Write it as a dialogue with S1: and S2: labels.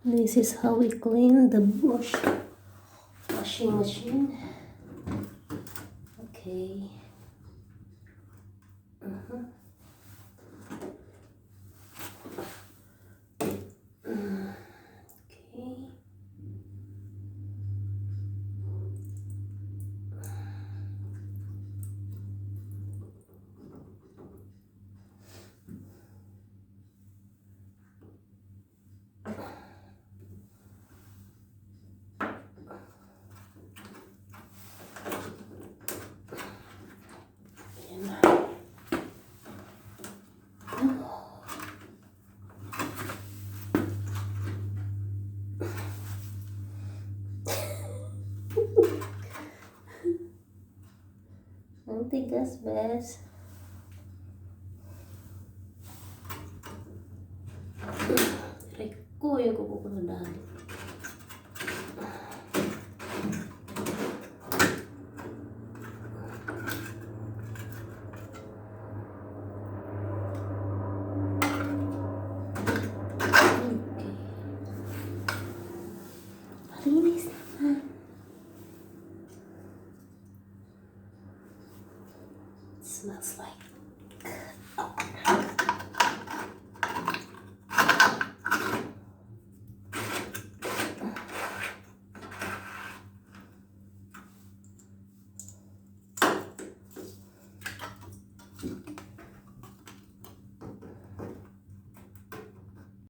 S1: This is how we clean the washing machine. Okay. Okay. Ang tigas, bes. Reko, yung kukukulodan. Malinis naman. It smells like